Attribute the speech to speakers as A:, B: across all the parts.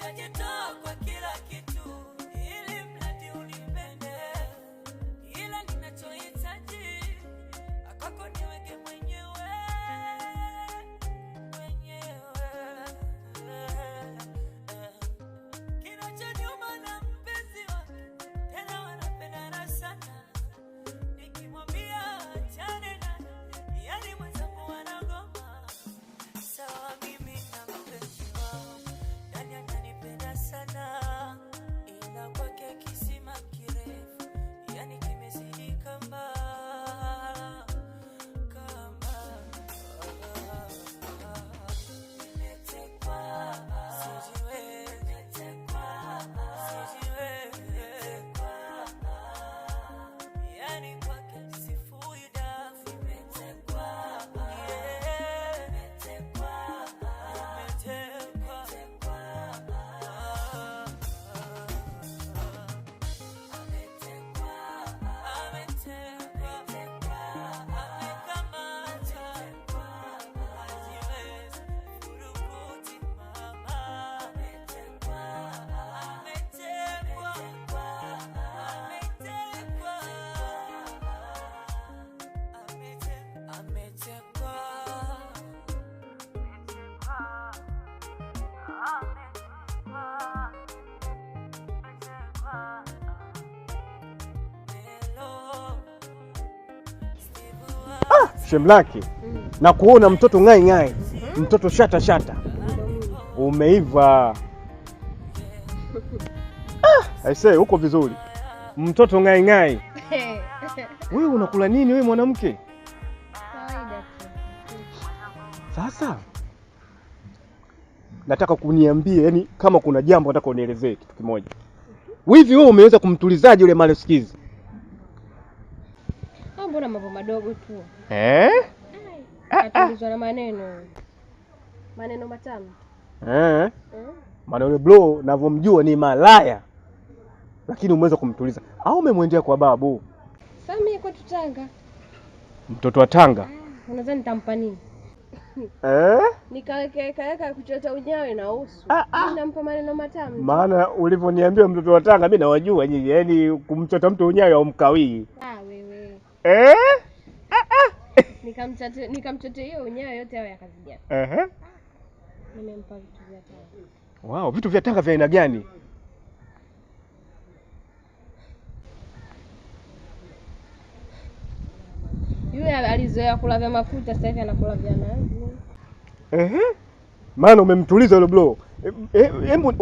A: nitajitoa kwa kila kitu ili mradi unipende, ila ninachohitaji kwako niweke mwenyewe. Kinachoniuma na mpenzi wangu tena wanapendana sana, nikimwambia achane naye yani mwenzangu wanagoma. Sawa mimi na mpenzi wangu yani ananipenda sana, ila kwake kisima kirefu yani kimezidi kamba.
B: Shemlaki, na kuona mtoto ngai ngai, mtoto shata shata, umeiva. Aisee, uko vizuri, mtoto ngai ngai. Wewe unakula nini wewe mwanamke?
C: Kawaida tu.
B: Sasa nataka kuniambie, yani kama kuna jambo nataka unielezee kitu kimoja. Hivi wewe umeweza kumtulizaje yule malesikizi?
C: Mbona mambo madogo tu. Atulizwa na maneno. Maneno matamu.
B: Maana bro ninavyomjua ni malaya. Lakini umeweza kumtuliza. Au umemwendea kwa babu?
C: Sami kwa Tanga.
B: Mtoto wa Tanga?
C: Unadhani nitampa nini? Nikaweka kuchota unyawe na usu. Ninampa maneno matamu.
B: Maana ulivyoniambia mtoto wa Tanga mimi nawajua nyinyi. Yaani kumchota mtu unyawe au mkawii.
C: Wewe. Nikamchote hiyo unyawe yote hao yakazijia. Nimempa vitu vya Tanga.
B: Wow, vitu vya Tanga vya aina gani?
C: Yule alizoea kula vya mafuta sasa hivi anakula vya nazi.
B: Maana umemtuliza yule bro.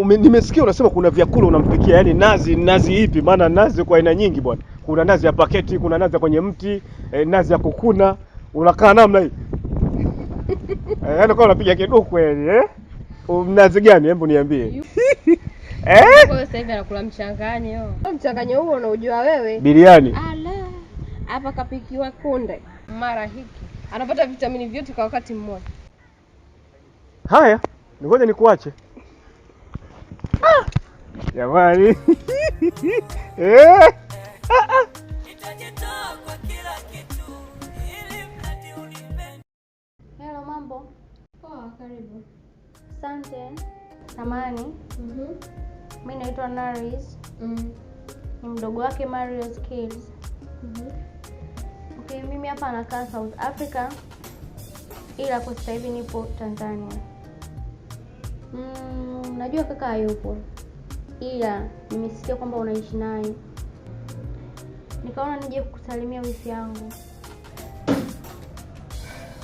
B: Nimesikia unasema kuna vyakula unampikia, yani nazi ipi? Maana nazi kwa aina nyingi bwana. Kuna nazi ya paketi, kuna nazi ya kwenye mti, nazi ya kukuna. Unakaa namna hii. Yaani kwa unapiga kiduku kweli nazi gani? Hebu niambie.
C: Kwa sasa hivi anakula mchanganyo. Mchanganyo huo unaujua wewe?
B: Biriani.
C: Hapa kapikiwa kunde. Mara hiki. Anapata vitamini vyote kwa wakati mmoja.
B: Haya, ngoja nikuache. Jamani.
D: Hello, mambo.
C: Poa, karibu.
D: Asante. Samani. Mimi naitwa Naris. Ni mdogo wake Mario Skills. Okay, mimi hapa nakaa South Africa. Ila kwa sasa hivi nipo Tanzania. Najua kaka hayupo. Ila nimesikia kwamba unaishi naye. Nikaona nije kukusalimia wifi yangu.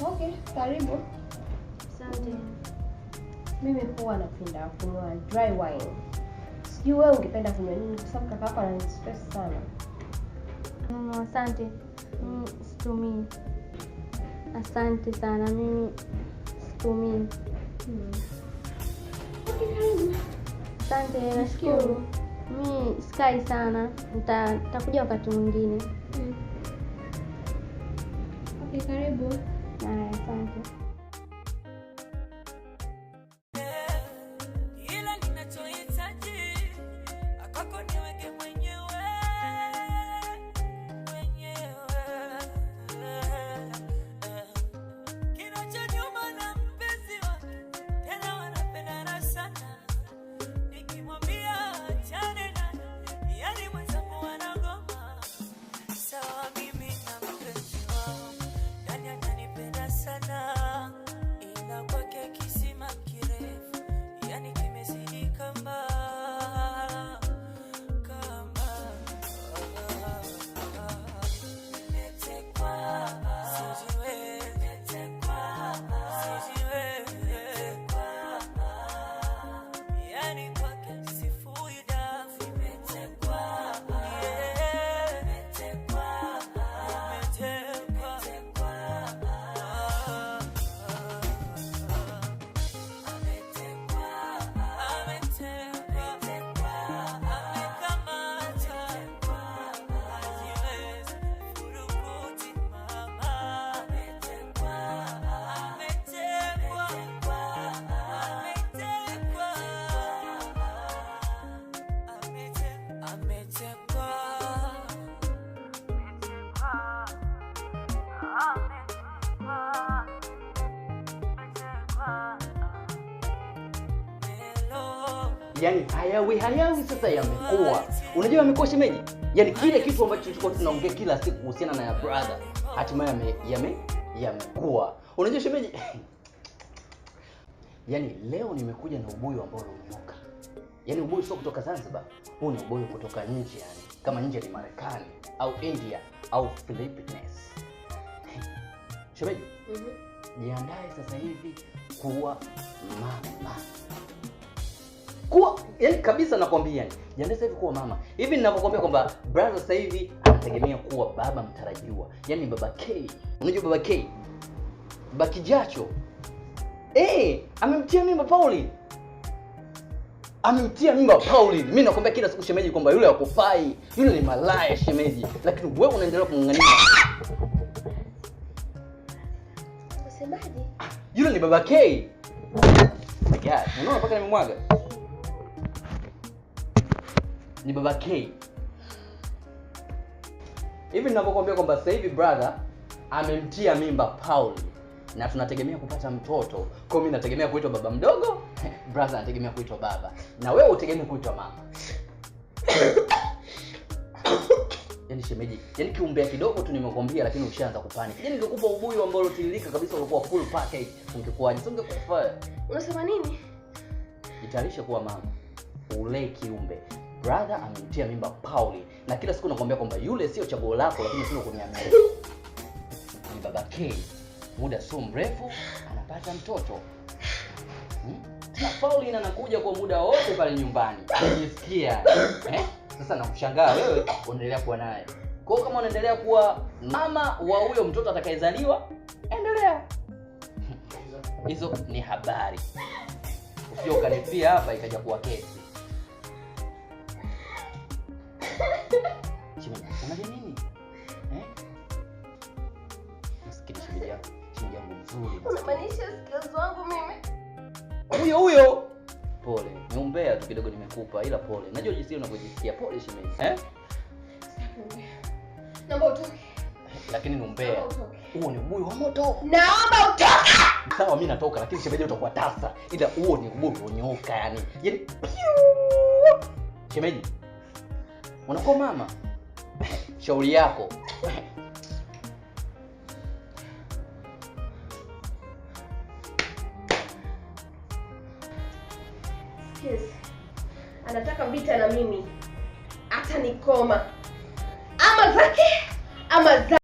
C: Okay, karibu.
D: Asante.
C: Mimi huwa napenda kunywa dry wine. Sijui wewe ungependa kunywa nini kwa sababu kaka hapa ana stress sana.
D: Asante. Situmii. Asante sana. Mimi situmii.
C: Okay, karibu.
D: Asante, nashukuru. Mimi sikai sana. Nitakuja wakati mwingine.
C: Okay, karibu.
D: Asante.
A: Ila ninachohitaji kwako niweke mwenyewe. Kinachoniuma na mpenzi wangu tena wanapendana sana,
E: Yaani hayawi sasa yamekuwa. Unajua yamekuwa shemeji? Yaani kile kitu ambacho tulikuwa tunaongea kila siku kuhusiana na ya brother, hatimaye yamekuwa. Unajua shemeji? Yaani leo nimekuja na ubuyu ambao unaonyoka. Yaani ubuyu sio kutoka Zanzibar. Huu ni ubuyu kutoka nje yani. Kama nje ni Marekani au India au Philippines. Shemeji? Jiandae sasa hivi kuwa mama. Kuwa yani kabisa nakwambia yani. Jiandae sasa hivi kuwa mama. Hivi ninapokuambia kwamba brother sasa hivi anategemea kuwa baba mtarajiwa. Yaani baba K. Unajua baba K? Baba Kijacho. Amemtia mimba Pauline. Mimi nakwambia kila siku shemeji kwamba yule hakufai. Yule ni malaya shemeji. Lakini wewe unaendelea kumng'ang'ania.
C: Unasemaje?
E: Yule ni baba K. My God, unaona mpaka nimemwaga. Ni baba K. Hivi ninapokuambia kwamba sasa hivi brother amemtia mimba Pauline na tunategemea kupata mtoto. Kwa mimi nategemea kuitwa baba mdogo, brother anategemea kuitwa baba. Na wewe utegemea kuitwa mama. Yaani shemeji, yaani kiumbea kidogo tu nimekwambia lakini ushaanza kupanic. Yaani ningekupa ubuyu ambao ulotilika kabisa ulikuwa full package, ungekuwaje? Ungekufa.
C: Unasema nini?
E: Jitayarishe kuwa mama. Ule kiumbe. Brother amemtia mimba Pauline na kila siku nakwambia kwamba yule sio chaguo lako lakini sio kuniamini. Ni baba K. Muda sio mrefu anapata mtoto. Na Pauline anakuja kwa muda wote pale nyumbani. Unajisikia? Sasa nakushangaa wewe unaendelea kuwa naye. Kwa hiyo kama unaendelea kuwa mama wa huyo mtoto atakayezaliwa, endelea. Hizo ni habari. Usije ukanifia hapa ikaja kuwa kesi. Unajua nini? Maskini shemeji yangu mzuri.
C: Unamaanisha skills wangu mimi?
E: Huyo. Pole. Niumbea tu kidogo nimekupa ila pole. Najua jinsi unavyojisikia. Pole shemeji.
C: Naomba utoke.
E: Lakini niumbea. Huo ni ubuyu wa moto.
C: Naomba utoke.
E: Sawa mimi natoka lakini shemeji utakuwa tasa. Ila huo ni ubuyu unyoka yani. Yaani shemeji. Unakuwa mama. Shauri yako.
C: Yes. Anataka vita na mimi. Hata nikoma. Ama zake ama